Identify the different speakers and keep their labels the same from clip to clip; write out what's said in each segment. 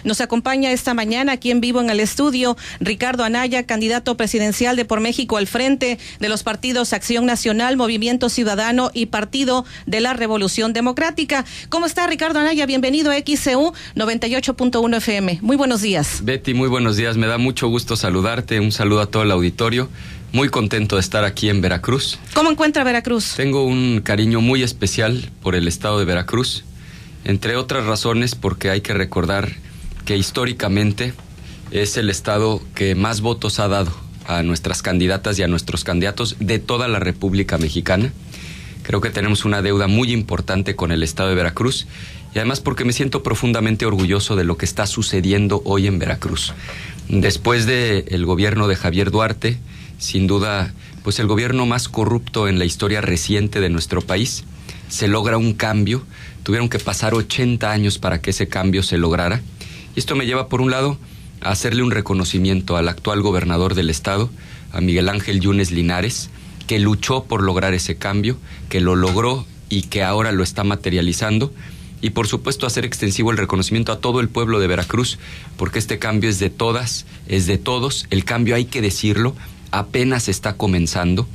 Speaker 1: Nos acompaña esta mañana aquí en vivo en el estudio Ricardo Anaya, candidato presidencial de Por México al Frente de los partidos Acción Nacional, Movimiento Ciudadano y Partido de la Revolución Democrática. ¿Cómo está, Ricardo Anaya? Bienvenido a XCU 98.1 FM. Muy buenos días.
Speaker 2: Betty, muy buenos días. Me da mucho gusto saludarte. Un saludo a todo el auditorio. Muy contento de estar aquí en Veracruz.
Speaker 1: ¿Cómo encuentra Veracruz?
Speaker 2: Tengo un cariño muy especial por el estado de Veracruz, entre otras razones porque hay que recordar que históricamente es el estado que más votos ha dado a nuestras candidatas y a nuestros candidatos de toda la República Mexicana. Creo que tenemos una deuda muy importante con el estado de Veracruz y además porque me siento profundamente orgulloso de lo que está sucediendo hoy en Veracruz. Después del gobierno de Javier Duarte, sin duda, pues el gobierno más corrupto en la historia reciente de nuestro país, se logra un cambio. Tuvieron que pasar 80 años para que ese cambio se lograra. Y esto me lleva, por un lado, a hacerle un reconocimiento al actual gobernador del estado, a Miguel Ángel Yunes Linares, que luchó por lograr ese cambio, que lo logró y que ahora lo está materializando. Y por supuesto hacer extensivo el reconocimiento a todo el pueblo de Veracruz, porque este cambio es de todas, es de todos. El cambio, hay que decirlo, apenas está comenzando.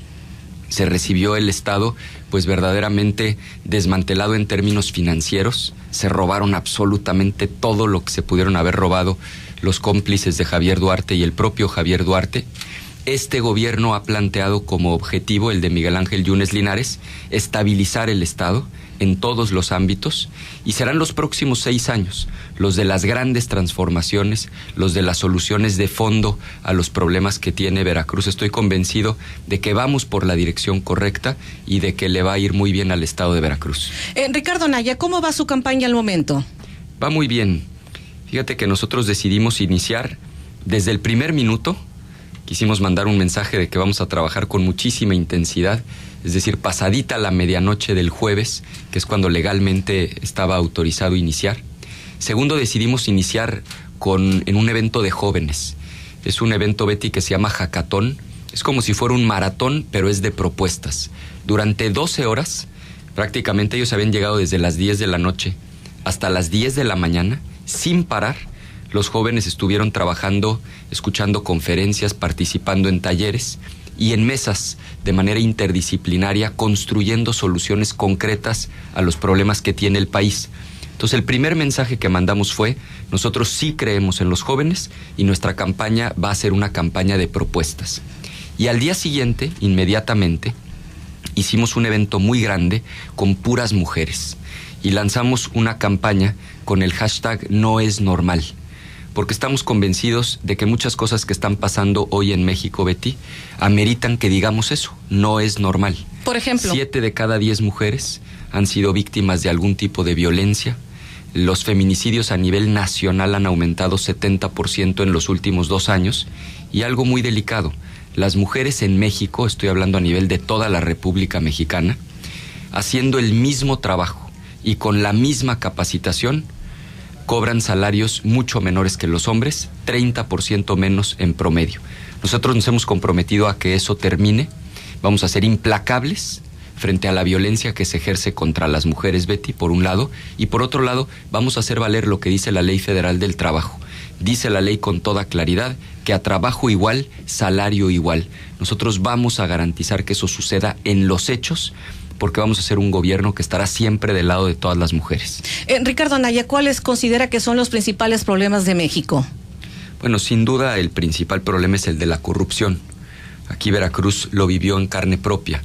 Speaker 2: Se recibió el estado pues verdaderamente desmantelado en términos financieros. Se robaron absolutamente todo lo que se pudieron haber robado los cómplices de Javier Duarte y el propio Javier Duarte. Este gobierno ha planteado como objetivo, el de Miguel Ángel Yunes Linares, estabilizar el estado en todos los ámbitos, y serán los próximos 6 años los de las grandes transformaciones, los de las soluciones de fondo a los problemas que tiene Veracruz. Estoy convencido de que vamos por la dirección correcta y de que le va a ir muy bien al estado de Veracruz.
Speaker 1: Ricardo Anaya, ¿cómo va su campaña al momento?
Speaker 2: Va muy bien. Fíjate que nosotros decidimos iniciar desde el primer minuto. Quisimos mandar un mensaje de que vamos a trabajar con muchísima intensidad, es decir, pasadita la medianoche del jueves, que es cuando legalmente estaba autorizado iniciar. Segundo, decidimos iniciar en un evento de jóvenes. Es un evento, Betty, que se llama Hackathon. Es como si fuera un maratón, pero es de propuestas. Durante 12 horas, prácticamente ellos habían llegado desde las 10 de la noche hasta las 10 de la mañana, sin parar. Los jóvenes estuvieron trabajando, escuchando conferencias, participando en talleres y en mesas de manera interdisciplinaria, construyendo soluciones concretas a los problemas que tiene el país. Entonces, el primer mensaje que mandamos fue: nosotros sí creemos en los jóvenes y nuestra campaña va a ser una campaña de propuestas. Y al día siguiente, inmediatamente, hicimos un evento muy grande con puras mujeres y lanzamos una campaña con el hashtag No es normal, porque estamos convencidos de que muchas cosas que están pasando hoy en México, Betty, ameritan que digamos eso: no es normal.
Speaker 1: Por ejemplo,
Speaker 2: 7 de cada 10 mujeres han sido víctimas de algún tipo de violencia. Los feminicidios a nivel nacional han aumentado 70% en los últimos 2 años. Y algo muy delicado: las mujeres en México, estoy hablando a nivel de toda la República Mexicana, haciendo el mismo trabajo y con la misma capacitación, cobran salarios mucho menores que los hombres, 30% menos en promedio. Nosotros nos hemos comprometido a que eso termine. Vamos a ser implacables frente a la violencia que se ejerce contra las mujeres, Betty, por un lado, y por otro lado, vamos a hacer valer lo que dice la Ley Federal del Trabajo. Dice la ley con toda claridad que a trabajo igual, salario igual. Nosotros vamos a garantizar que eso suceda en los hechos, porque vamos a ser un gobierno que estará siempre del lado de todas las mujeres.
Speaker 1: Ricardo Anaya, ¿cuáles considera que son los principales problemas de México?
Speaker 2: Bueno, sin duda el principal problema es el de la corrupción. Aquí Veracruz lo vivió en carne propia,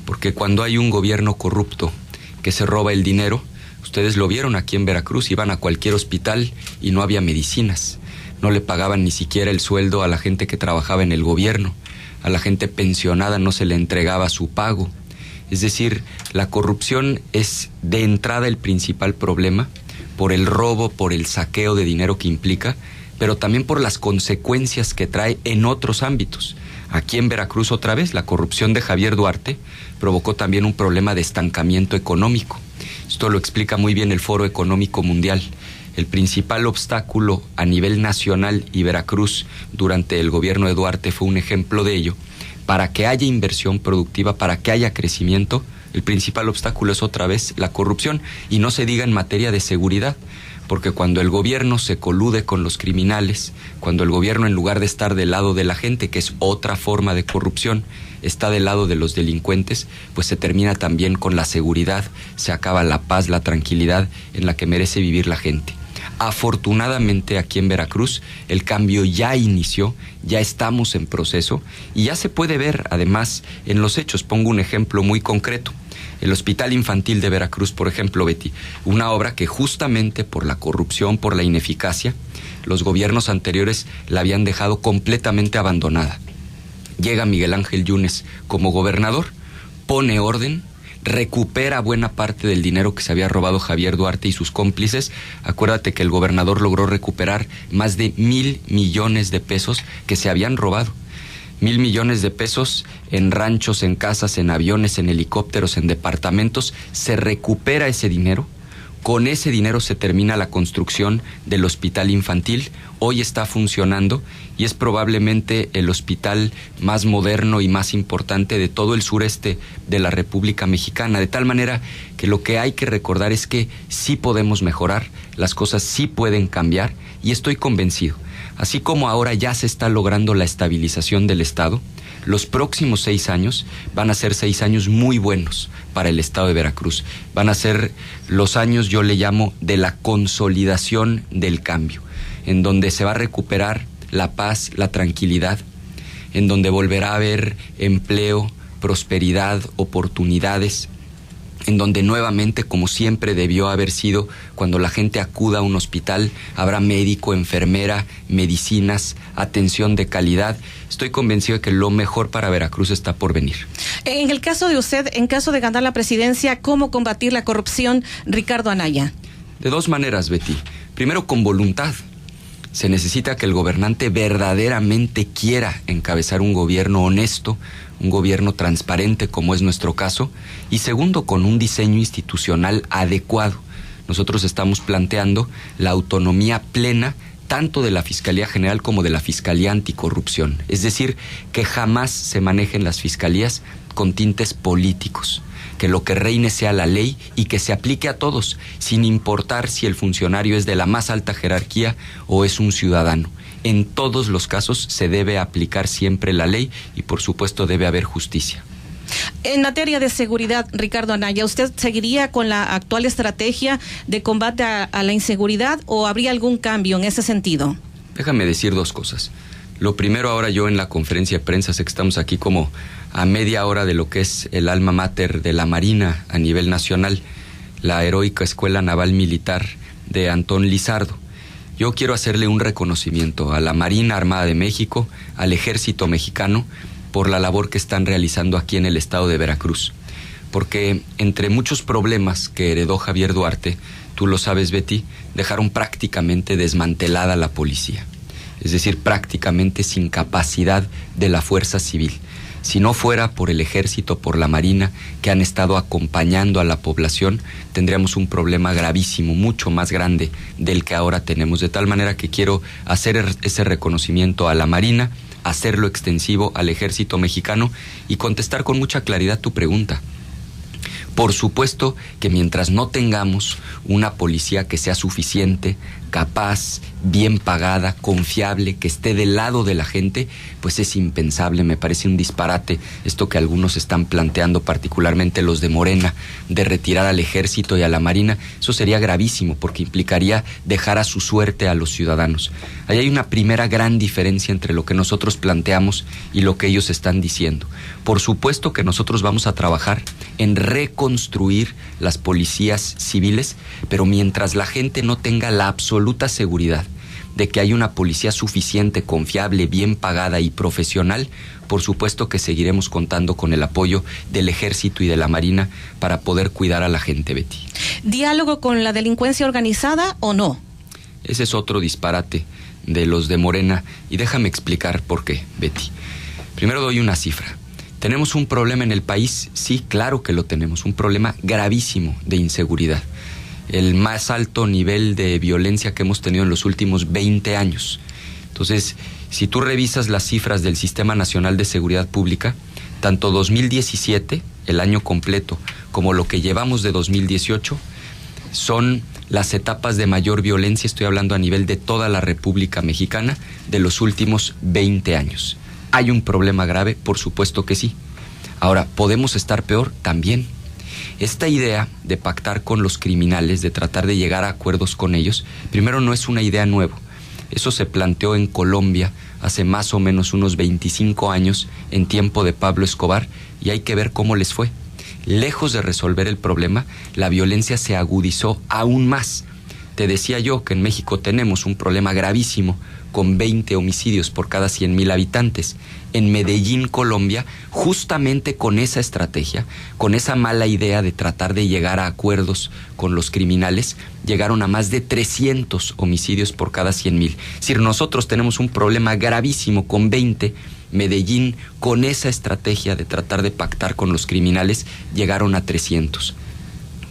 Speaker 2: porque cuando hay un gobierno corrupto que se roba el dinero, ustedes lo vieron aquí en Veracruz, iban a cualquier hospital y no había medicinas, no le pagaban ni siquiera el sueldo a la gente que trabajaba en el gobierno, a la gente pensionada no se le entregaba su pago. Es decir, la corrupción es de entrada el principal problema, por el robo, por el saqueo de dinero que implica, pero también por las consecuencias que trae en otros ámbitos. Aquí en Veracruz, otra vez, la corrupción de Javier Duarte provocó también un problema de estancamiento económico. Esto lo explica muy bien el Foro Económico Mundial. El principal obstáculo a nivel nacional, y Veracruz durante el gobierno de Duarte fue un ejemplo de ello, para que haya inversión productiva, para que haya crecimiento, el principal obstáculo es otra vez la corrupción, y no se diga en materia de seguridad, porque cuando el gobierno se colude con los criminales, cuando el gobierno, en lugar de estar del lado de la gente, que es otra forma de corrupción, está del lado de los delincuentes, pues se termina también con la seguridad, se acaba la paz, la tranquilidad en la que merece vivir la gente. Afortunadamente aquí en Veracruz el cambio ya inició, ya estamos en proceso y ya se puede ver además en los hechos. Pongo un ejemplo muy concreto. El Hospital Infantil de Veracruz, por ejemplo, Betty, una obra que justamente por la corrupción, por la ineficacia, los gobiernos anteriores la habían dejado completamente abandonada. Llega Miguel Ángel Yunes como gobernador, pone orden, recupera buena parte del dinero que se había robado Javier Duarte y sus cómplices. Acuérdate que el gobernador logró recuperar más de 1,000 millones de pesos que se habían robado. 1,000 millones de pesos en ranchos, en casas, en aviones, en helicópteros, en departamentos. Se recupera ese dinero. Con ese dinero se termina la construcción del hospital infantil. Hoy está funcionando y es probablemente el hospital más moderno y más importante de todo el sureste de la República Mexicana. De tal manera que lo que hay que recordar es que sí podemos mejorar, las cosas sí pueden cambiar y estoy convencido. Así como ahora ya se está logrando la estabilización del Estado, los próximos 6 años van a ser 6 años muy buenos para el Estado de Veracruz. Van a ser los años, yo le llamo, de la consolidación del cambio, en donde se va a recuperar la paz, la tranquilidad, en donde volverá a haber empleo, prosperidad, oportunidades, en donde nuevamente, como siempre debió haber sido, cuando la gente acuda a un hospital, habrá médico, enfermera, medicinas, atención de calidad. Estoy convencido de que lo mejor para Veracruz está por venir.
Speaker 1: En el caso de usted, en caso de ganar la presidencia, ¿cómo combatir la corrupción, Ricardo Anaya?
Speaker 2: De 2 maneras, Betty. Primero, con voluntad. Se necesita que el gobernante verdaderamente quiera encabezar un gobierno honesto, un gobierno transparente como es nuestro caso, y segundo, con un diseño institucional adecuado. Nosotros estamos planteando la autonomía plena tanto de la Fiscalía General como de la Fiscalía Anticorrupción, es decir, que jamás se manejen las fiscalías con tintes políticos, que lo que reine sea la ley y que se aplique a todos, sin importar si el funcionario es de la más alta jerarquía o es un ciudadano. En todos los casos se debe aplicar siempre la ley y por supuesto debe haber justicia.
Speaker 1: En materia de seguridad, Ricardo Anaya, ¿usted seguiría con la actual estrategia de combate a la inseguridad o habría algún cambio en ese sentido?
Speaker 2: Déjame decir 2 cosas. Lo primero, ahora yo en la conferencia de prensa, sé que estamos aquí como a media hora de lo que es el alma mater de la Marina a nivel nacional, la heroica Escuela Naval Militar de Antón Lizardo. Yo quiero hacerle un reconocimiento a la Marina Armada de México, al Ejército Mexicano, por la labor que están realizando aquí en el estado de Veracruz. Porque entre muchos problemas que heredó Javier Duarte, tú lo sabes, Betty, dejaron prácticamente desmantelada la policía. Es decir, prácticamente sin capacidad de la fuerza civil. Si no fuera por el Ejército, por la Marina, que han estado acompañando a la población, tendríamos un problema gravísimo, mucho más grande del que ahora tenemos. De tal manera que quiero hacer ese reconocimiento a la Marina, hacerlo extensivo al Ejército Mexicano y contestar con mucha claridad tu pregunta. Por supuesto que mientras no tengamos una policía que sea suficiente, capaz, bien pagada, confiable, que esté del lado de la gente, pues es impensable, me parece un disparate esto que algunos están planteando, particularmente los de Morena, de retirar al Ejército y a la Marina. Eso sería gravísimo porque implicaría dejar a su suerte a los ciudadanos. Ahí hay una primera gran diferencia entre lo que nosotros planteamos y lo que ellos están diciendo. Por supuesto que nosotros vamos a trabajar en reconstruir las policías civiles, pero mientras la gente no tenga la absoluta seguridad de que hay una policía suficiente, confiable, bien pagada y profesional, por supuesto que seguiremos contando con el apoyo del Ejército y de la Marina para poder cuidar a la gente, Betty.
Speaker 1: ¿Diálogo con la delincuencia organizada o no?
Speaker 2: Ese es otro disparate de los de Morena y déjame explicar por qué, Betty. Primero doy una cifra. ¿Tenemos un problema en el país? Sí, claro que lo tenemos, un problema gravísimo de inseguridad. El más alto nivel de violencia que hemos tenido en los últimos 20 años. Entonces, si tú revisas las cifras del Sistema Nacional de Seguridad Pública, tanto 2017, el año completo, como lo que llevamos de 2018, son las etapas de mayor violencia, estoy hablando a nivel de toda la República Mexicana, de los últimos 20 años. ¿Hay un problema grave? Por supuesto que sí. Ahora, ¿podemos estar peor? También. Esta idea de pactar con los criminales, de tratar de llegar a acuerdos con ellos, primero no es una idea nueva. Eso se planteó en Colombia hace más o menos unos 25 años, en tiempo de Pablo Escobar, y hay que ver cómo les fue. Lejos de resolver el problema, la violencia se agudizó aún más. Te decía yo que en México tenemos un problema gravísimo con 20 homicidios por cada 100,000 habitantes. En Medellín, Colombia, justamente con esa estrategia, con esa mala idea de tratar de llegar a acuerdos con los criminales, llegaron a más de 300 homicidios por cada 100,000. Es decir, nosotros tenemos un problema gravísimo con 20. Medellín, con esa estrategia de tratar de pactar con los criminales, llegaron a 300.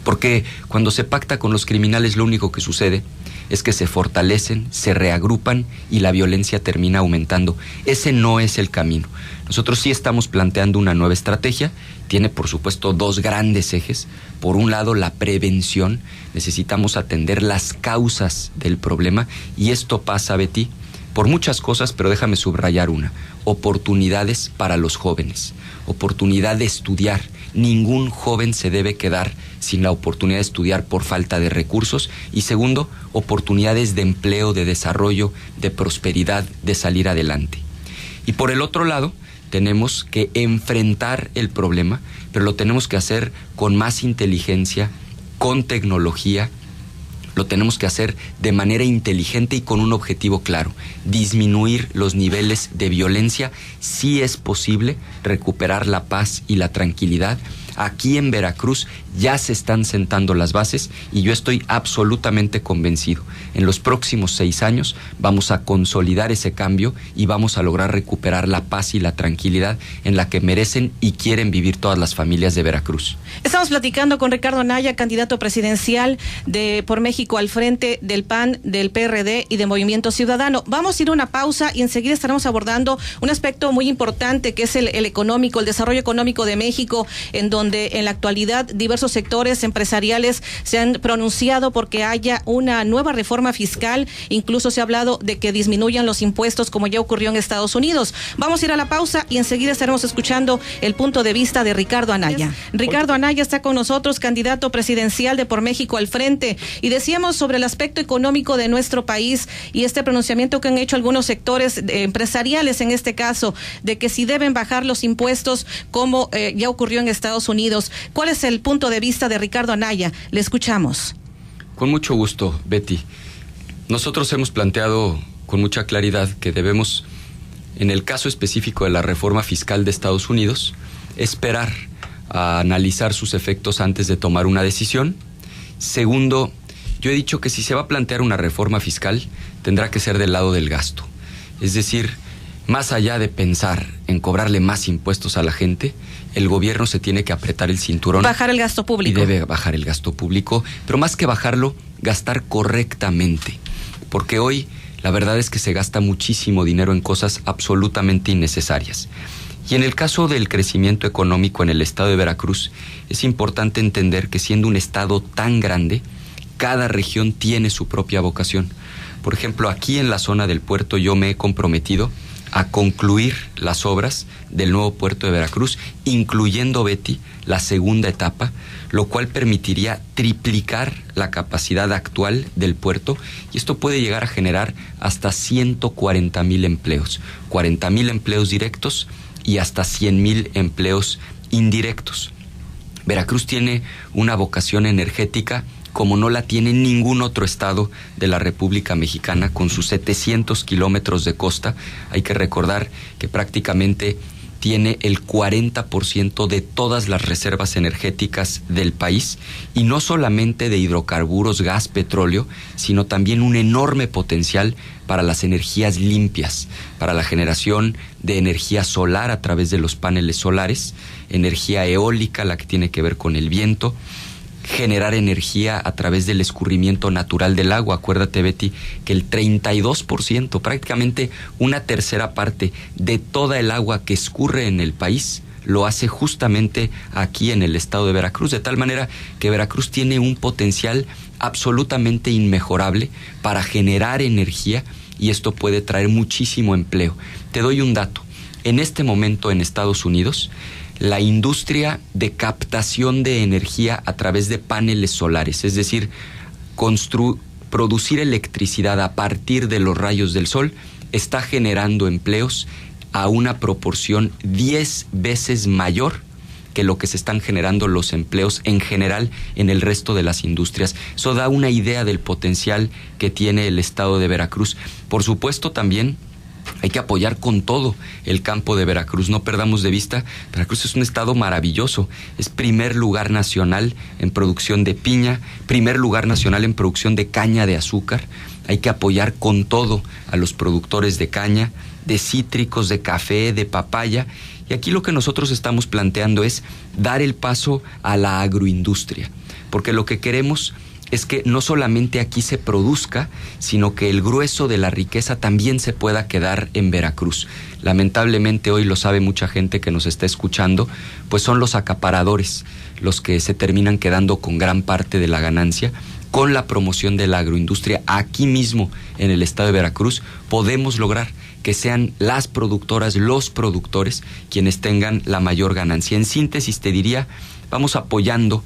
Speaker 2: Porque cuando se pacta con los criminales, lo único que sucede es que se fortalecen, se reagrupan y la violencia termina aumentando. Ese no es el camino. Nosotros sí estamos planteando una nueva estrategia. Tiene, por supuesto, dos grandes ejes. Por un lado, la prevención. Necesitamos atender las causas del problema. Y esto pasa, Betty, por muchas cosas, pero déjame subrayar una. Oportunidades para los jóvenes. Oportunidad de estudiar. Ningún joven se debe quedar sin la oportunidad de estudiar por falta de recursos. Y segundo, oportunidades de empleo, de desarrollo, de prosperidad, de salir adelante. Y por el otro lado, tenemos que enfrentar el problema, pero lo tenemos que hacer con más inteligencia, con tecnología. Lo tenemos que hacer de manera inteligente y con un objetivo claro: disminuir los niveles de violencia. Sí es posible recuperar la paz y la tranquilidad. Aquí en Veracruz ya se están sentando las bases y yo estoy absolutamente convencido. En los próximos 6 años vamos a consolidar ese cambio y vamos a lograr recuperar la paz y la tranquilidad en la que merecen y quieren vivir todas las familias de Veracruz.
Speaker 1: Estamos platicando con Ricardo Anaya, candidato presidencial de Por México al frente del PAN, del PRD y de Movimiento Ciudadano. Vamos a ir a una pausa y enseguida estaremos abordando un aspecto muy importante que es el económico, el desarrollo económico de México, en donde en la actualidad diversos sectores empresariales se han pronunciado porque haya una nueva reforma fiscal. Incluso se ha hablado de que disminuyan los impuestos, como ya ocurrió en Estados Unidos. Vamos a ir a la pausa y enseguida estaremos escuchando el punto de vista de Ricardo Anaya. Ricardo Anaya está con nosotros, candidato presidencial de Por México al frente, y decíamos sobre el aspecto económico de nuestro país y este pronunciamiento que han hecho algunos sectores empresariales, en este caso, de que si deben bajar los impuestos, como ya ocurrió en Estados Unidos. ¿Cuál es el punto de vista de Ricardo Anaya? Le escuchamos.
Speaker 2: Con mucho gusto, Betty. Nosotros hemos planteado con mucha claridad que debemos, en el caso específico de la reforma fiscal de Estados Unidos, esperar a analizar sus efectos antes de tomar una decisión. Segundo, yo he dicho que si se va a plantear una reforma fiscal, tendrá que ser del lado del gasto. Es decir, más allá de pensar en cobrarle más impuestos a la gente, el gobierno se tiene que apretar el cinturón.
Speaker 1: Bajar el gasto público.
Speaker 2: Y debe bajar el gasto público, pero más que bajarlo, gastar correctamente. Porque hoy la verdad es que se gasta muchísimo dinero en cosas absolutamente innecesarias. Y en el caso del crecimiento económico en el estado de Veracruz, es importante entender que siendo un estado tan grande, cada región tiene su propia vocación. Por ejemplo, aquí en la zona del puerto yo me he comprometido a concluir las obras del nuevo puerto de Veracruz, incluyendo, Betty, la segunda etapa, lo cual permitiría triplicar la capacidad actual del puerto, y esto puede llegar a generar hasta 140,000 empleos, 40,000 empleos directos y hasta 100,000 empleos indirectos. Veracruz tiene una vocación energética como no la tiene ningún otro estado de la República Mexicana, con sus 700 kilómetros de costa. Hay que recordar que prácticamente tiene el 40% de todas las reservas energéticas del país, y no solamente de hidrocarburos, gas, petróleo, sino también un enorme potencial para las energías limpias, para la generación de energía solar a través de los paneles solares, energía eólica, la que tiene que ver con el viento, generar energía a través del escurrimiento natural del agua. Acuérdate, Betty, que el 32%, prácticamente una tercera parte de toda el agua que escurre en el país, lo hace justamente aquí en el estado de Veracruz, de tal manera que Veracruz tiene un potencial absolutamente inmejorable para generar energía, y esto puede traer muchísimo empleo. Te doy un dato. En este momento en Estados Unidos, la industria de captación de energía a través de paneles solares, es decir, producir electricidad a partir de los rayos del sol, está generando empleos a una proporción 10 veces mayor que lo que se están generando los empleos en general en el resto de las industrias. Eso da una idea del potencial que tiene el estado de Veracruz. Por supuesto, también hay que apoyar con todo el campo de Veracruz. No perdamos de vista, Veracruz es un estado maravilloso. Es primer lugar nacional en producción de piña, primer lugar nacional en producción de caña de azúcar. Hay que apoyar con todo a los productores de caña, de cítricos, de café, de papaya. Y aquí lo que nosotros estamos planteando es dar el paso a la agroindustria, porque lo que queremos es que no solamente aquí se produzca, sino que el grueso de la riqueza también se pueda quedar en Veracruz. Lamentablemente hoy, lo sabe mucha gente que nos está escuchando, pues son los acaparadores los que se terminan quedando con gran parte de la ganancia. Con la promoción de la agroindustria aquí mismo en el estado de Veracruz podemos lograr que sean las productoras, los productores quienes tengan la mayor ganancia. En síntesis te diría, vamos apoyando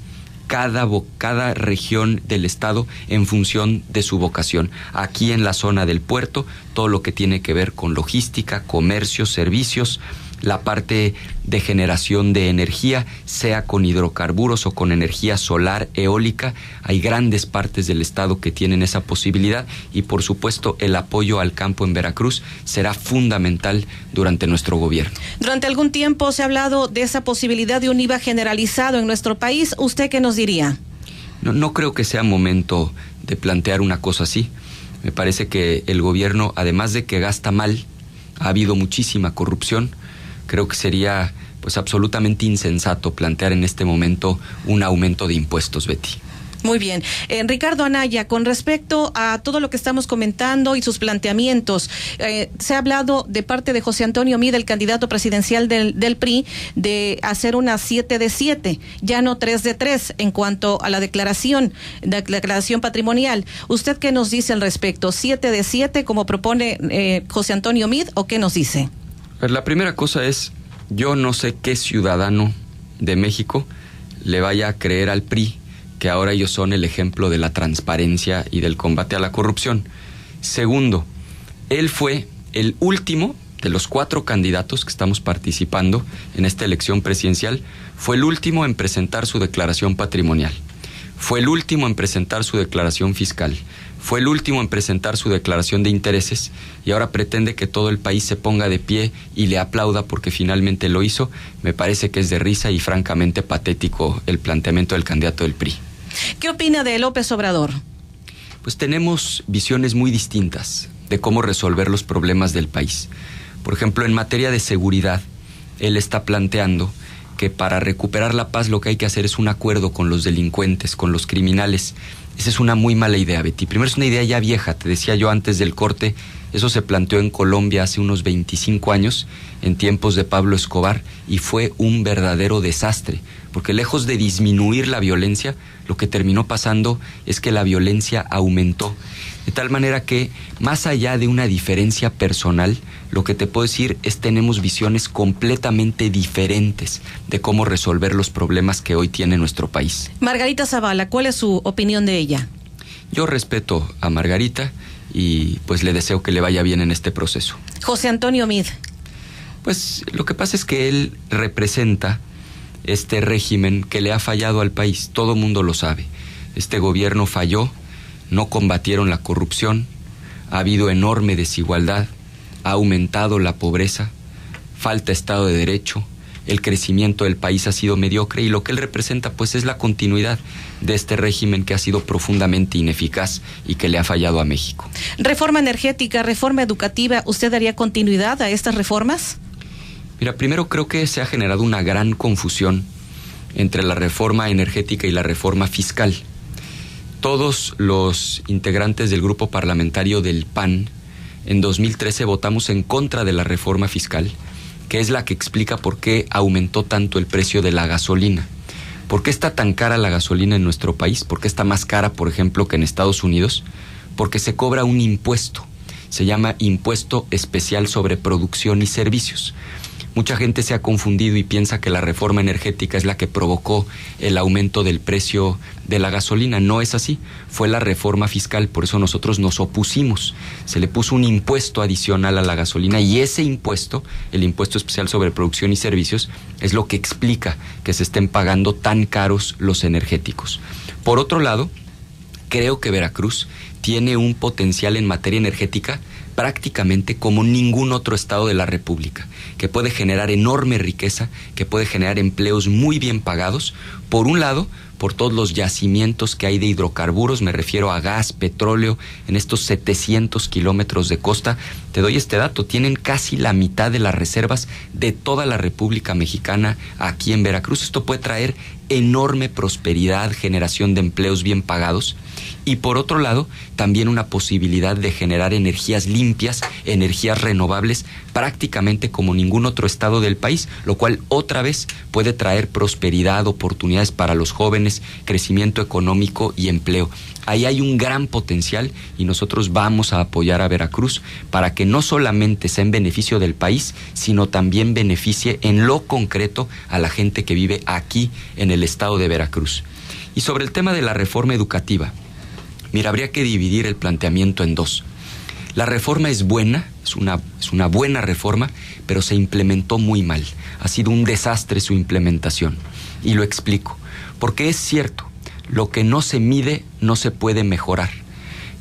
Speaker 2: cada región del estado en función de su vocación. Aquí en la zona del puerto, todo lo que tiene que ver con logística, comercio, servicios, la parte de generación de energía, sea con hidrocarburos o con energía solar, eólica. Hay grandes partes del estado que tienen esa posibilidad, y por supuesto el apoyo al campo en Veracruz será fundamental durante nuestro gobierno.
Speaker 1: Durante algún tiempo se ha hablado de esa posibilidad de un IVA generalizado en nuestro país. ¿Usted qué nos diría?
Speaker 2: No creo que sea momento de plantear una cosa así. Me parece que el gobierno, además de que gasta mal, ha habido muchísima corrupción. Creo que sería pues absolutamente insensato plantear en este momento un aumento de impuestos, Betty.
Speaker 1: Muy bien. Ricardo Anaya, con respecto a todo lo que estamos comentando y sus planteamientos, se ha hablado de parte de José Antonio Meade, el candidato presidencial del PRI, de hacer una 7 de 7, ya no 3 de 3, en cuanto a la declaración patrimonial. ¿Usted qué nos dice al respecto? ¿7 de 7 como propone José Antonio Meade, o qué nos dice?
Speaker 2: La primera cosa es, yo no sé qué ciudadano de México le vaya a creer al PRI que ahora ellos son el ejemplo de la transparencia y del combate a la corrupción. Segundo, él fue el último de los 4 candidatos que estamos participando en esta elección presidencial, fue el último en presentar su declaración patrimonial, fue el último en presentar su declaración fiscal, fue el último en presentar su declaración de intereses, y ahora pretende que todo el país se ponga de pie y le aplauda porque finalmente lo hizo. Me parece que es de risa y francamente patético el planteamiento del candidato del PRI.
Speaker 1: ¿Qué opina de López Obrador?
Speaker 2: Pues tenemos visiones muy distintas de cómo resolver los problemas del país. Por ejemplo, en materia de seguridad, él está planteando que para recuperar la paz lo que hay que hacer es un acuerdo con los delincuentes, con los criminales. Esa es una muy mala idea, Betty. Primero, es una idea ya vieja, te decía yo antes del corte, eso se planteó en Colombia hace unos 25 años, en tiempos de Pablo Escobar, y fue un verdadero desastre, porque lejos de disminuir la violencia, lo que terminó pasando es que la violencia aumentó. De tal manera que, más allá de una diferencia personal, lo que te puedo decir es que tenemos visiones completamente diferentes de cómo resolver los problemas que hoy tiene nuestro país.
Speaker 1: Margarita Zavala, ¿cuál es su opinión de ella?
Speaker 2: Yo respeto a Margarita y pues le deseo que le vaya bien en este proceso.
Speaker 1: José Antonio Meade.
Speaker 2: Pues lo que pasa es que él representa este régimen que le ha fallado al país. Todo mundo lo sabe. Este gobierno falló, no combatieron la corrupción, ha habido enorme desigualdad, ha aumentado la pobreza, falta Estado de Derecho, el crecimiento del país ha sido mediocre, y lo que él representa pues es la continuidad de este régimen que ha sido profundamente ineficaz y que le ha fallado a México.
Speaker 1: Reforma energética, reforma educativa, ¿usted daría continuidad a estas reformas?
Speaker 2: Mira, primero creo que se ha generado una gran confusión entre la reforma energética y la reforma fiscal. Todos los integrantes del grupo parlamentario del PAN en 2013 votamos en contra de la reforma fiscal, que es la que explica por qué aumentó tanto el precio de la gasolina. ¿Por qué está tan cara la gasolina en nuestro país? ¿Por qué está más cara, por ejemplo, que en Estados Unidos? Porque se cobra un impuesto. Se llama Impuesto Especial sobre Producción y Servicios. Mucha gente se ha confundido y piensa que la reforma energética es la que provocó el aumento del precio de la gasolina. No es así, fue la reforma fiscal, por eso nosotros nos opusimos. Se le puso un impuesto adicional a la gasolina y ese impuesto, el Impuesto Especial sobre Producción y Servicios, es lo que explica que se estén pagando tan caros los energéticos. Por otro lado, creo que Veracruz tiene un potencial en materia energética prácticamente como ningún otro estado de la República, que puede generar enorme riqueza, que puede generar empleos muy bien pagados, por un lado, por todos los yacimientos que hay de hidrocarburos, me refiero a gas, petróleo, en estos 700 kilómetros de costa. Te doy este dato, tienen casi la mitad de las reservas de toda la República Mexicana aquí en Veracruz. Esto puede traer enorme prosperidad, generación de empleos bien pagados, y por otro lado, también una posibilidad de generar energías limpias, energías renovables, prácticamente como ningún otro estado del país, lo cual otra vez puede traer prosperidad, oportunidades para los jóvenes, crecimiento económico y empleo. Ahí hay un gran potencial y nosotros vamos a apoyar a Veracruz para que no solamente sea en beneficio del país, sino también beneficie en lo concreto a la gente que vive aquí en el estado de Veracruz. Y sobre el tema de la reforma educativa, mira, habría que dividir el planteamiento en dos. La reforma es buena, es una buena reforma, pero se implementó muy mal. Ha sido un desastre su implementación. Y lo explico. Porque es cierto, lo que no se mide no se puede mejorar.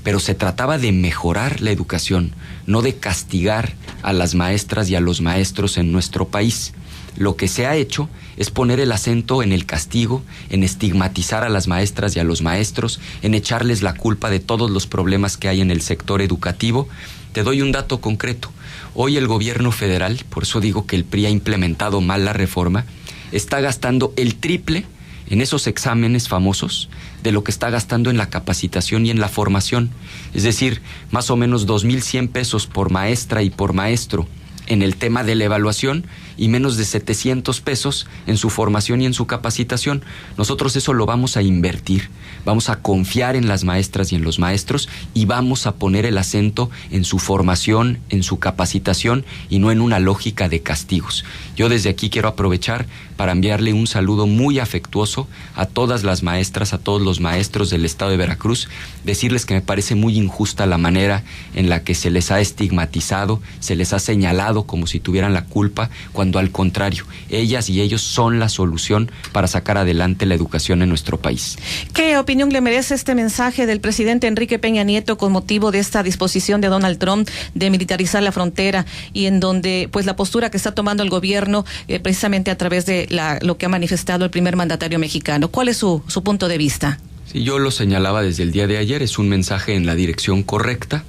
Speaker 2: Pero se trataba de mejorar la educación, no de castigar a las maestras y a los maestros en nuestro país. Lo que se ha hecho es poner el acento en el castigo, en estigmatizar a las maestras y a los maestros, en echarles la culpa de todos los problemas que hay en el sector educativo. Te doy un dato concreto. Hoy el gobierno federal, por eso digo que el PRI ha implementado mal la reforma, está gastando el triple en esos exámenes famosos de lo que está gastando en la capacitación y en la formación. Es decir, más o menos 2,100 pesos por maestra y por maestro en el tema de la evaluación y menos de 700 pesos en su formación y en su capacitación. Nosotros eso lo vamos a invertir, vamos a confiar en las maestras y en los maestros y vamos a poner el acento en su formación, en su capacitación y no en una lógica de castigos. Yo desde aquí quiero aprovechar para enviarle un saludo muy afectuoso a todas las maestras, a todos los maestros del estado de Veracruz, decirles que me parece muy injusta la manera en la que se les ha estigmatizado, se les ha señalado como si tuvieran la culpa, cuando al contrario, ellas y ellos son la solución para sacar adelante la educación en nuestro país.
Speaker 1: ¿Qué opinión le merece este mensaje del presidente Enrique Peña Nieto con motivo de esta disposición de Donald Trump de militarizar la frontera y en donde pues la postura que está tomando el gobierno precisamente a través de lo que ha manifestado el primer mandatario mexicano? ¿Cuál es su punto de vista?
Speaker 2: Sí, yo lo señalaba desde el día de ayer, es un mensaje en la dirección correcta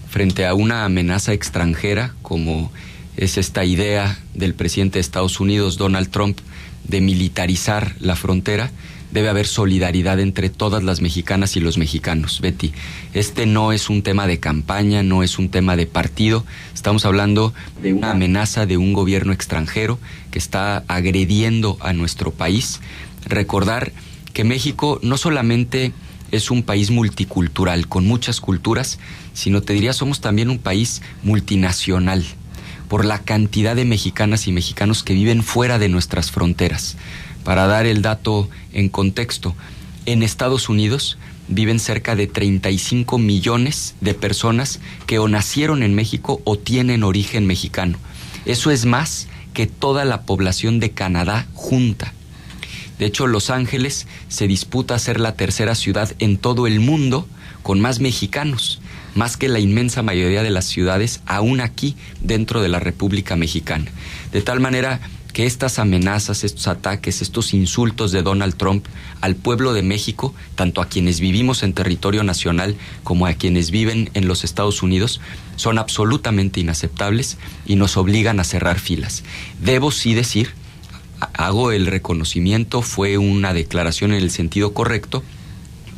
Speaker 2: frente a una amenaza extranjera como es esta idea del presidente de Estados Unidos, Donald Trump, de militarizar la frontera. Debe haber solidaridad entre todas las mexicanas y los mexicanos. Betty, este no es un tema de campaña, no es un tema de partido. Estamos hablando de una amenaza de un gobierno extranjero que está agrediendo a nuestro país. Recordar que México no solamente es un país multicultural, con muchas culturas, sino te diría somos también un país multinacional, por la cantidad de mexicanas y mexicanos que viven fuera de nuestras fronteras. Para dar el dato en contexto, en Estados Unidos viven cerca de 35 millones de personas que o nacieron en México o tienen origen mexicano. Eso es más que toda la población de Canadá junta. De hecho, Los Ángeles se disputa a ser la tercera ciudad en todo el mundo con más mexicanos, más que la inmensa mayoría de las ciudades, aún aquí dentro de la República Mexicana. De tal manera que estas amenazas, estos ataques, estos insultos de Donald Trump al pueblo de México, tanto a quienes vivimos en territorio nacional como a quienes viven en los Estados Unidos, son absolutamente inaceptables y nos obligan a cerrar filas. Debo sí decir, hago el reconocimiento, fue una declaración en el sentido correcto,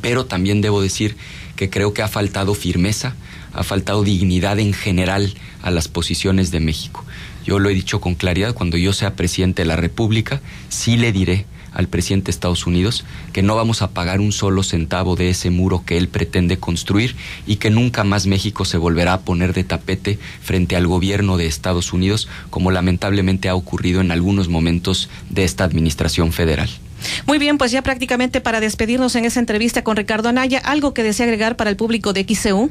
Speaker 2: pero también debo decir que creo que ha faltado firmeza, ha faltado dignidad en general a las posiciones de México. Yo lo he dicho con claridad, cuando yo sea presidente de la República, sí le diré al presidente de Estados Unidos que no vamos a pagar un solo centavo de ese muro que él pretende construir y que nunca más México se volverá a poner de tapete frente al gobierno de Estados Unidos, como lamentablemente ha ocurrido en algunos momentos de esta administración federal.
Speaker 1: Muy bien, pues ya prácticamente para despedirnos en esa entrevista con Ricardo Anaya, ¿algo que desea agregar para el público de XCU?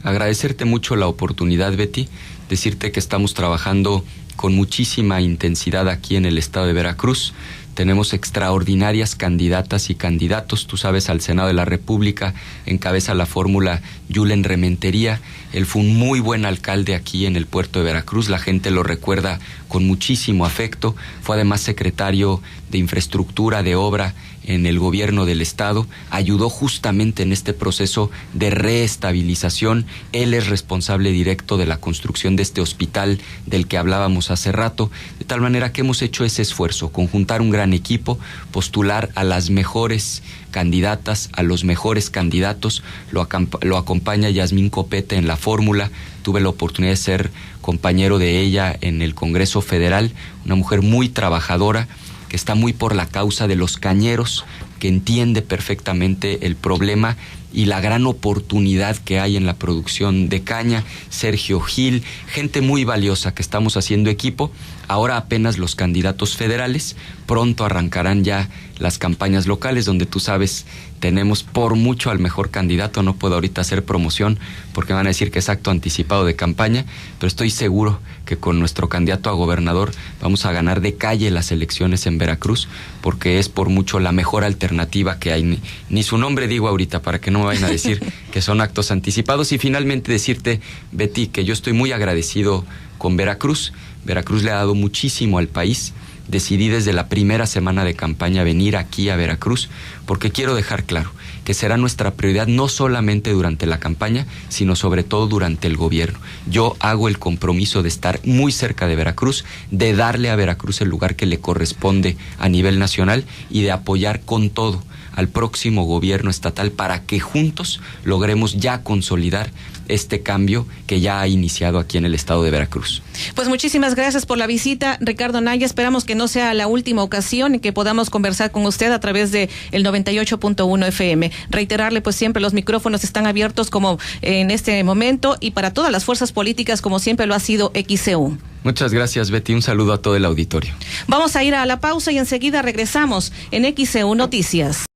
Speaker 2: Agradecerte mucho la oportunidad, Betty, decirte que estamos trabajando con muchísima intensidad aquí en el estado de Veracruz. Tenemos extraordinarias candidatas y candidatos. Tú sabes, al Senado de la República encabeza la fórmula Yulen Rementería. Él fue un muy buen alcalde aquí en el puerto de Veracruz. La gente lo recuerda con muchísimo afecto. Fue además secretario de Infraestructura, de Obra en el gobierno del estado. Ayudó justamente en este proceso de reestabilización. Él es responsable directo de la construcción de este hospital del que hablábamos hace rato. De tal manera que hemos hecho ese esfuerzo, conjuntar un gran equipo, postular a las mejores candidatas, a los mejores candidatos. Lo acompaña Yasmín Copete en la fórmula. Tuve la oportunidad de ser compañero de ella en el Congreso Federal, una mujer muy trabajadora, que está muy por la causa de los cañeros, que entiende perfectamente el problema y la gran oportunidad que hay en la producción de caña. Sergio Gil, gente muy valiosa que estamos haciendo equipo. Ahora apenas los candidatos federales, pronto arrancarán ya las campañas locales, donde tú sabes, tenemos por mucho al mejor candidato. No puedo ahorita hacer promoción porque van a decir que es acto anticipado de campaña, pero estoy seguro que con nuestro candidato a gobernador vamos a ganar de calle las elecciones en Veracruz, porque es por mucho la mejor alternativa que hay. Ni su nombre digo ahorita para que no me vayan a decir que son actos anticipados. Y finalmente decirte, Betty, que yo estoy muy agradecido con Veracruz. Veracruz le ha dado muchísimo al país. Decidí desde la primera semana de campaña venir aquí a Veracruz porque quiero dejar claro que será nuestra prioridad no solamente durante la campaña, sino sobre todo durante el gobierno. Yo hago el compromiso de estar muy cerca de Veracruz, de darle a Veracruz el lugar que le corresponde a nivel nacional y de apoyar con todo al próximo gobierno estatal para que juntos logremos ya consolidar este cambio que ya ha iniciado aquí en el estado de Veracruz.
Speaker 1: Pues muchísimas gracias por la visita, Ricardo Anaya. Esperamos que no sea la última ocasión y que podamos conversar con usted a través de el 98.1 FM. Reiterarle, pues siempre los micrófonos están abiertos como en este momento y para todas las fuerzas políticas, como siempre lo ha sido XCU.
Speaker 2: Muchas gracias, Betty. Un saludo a todo el auditorio.
Speaker 1: Vamos a ir a la pausa y enseguida regresamos en XCU Noticias.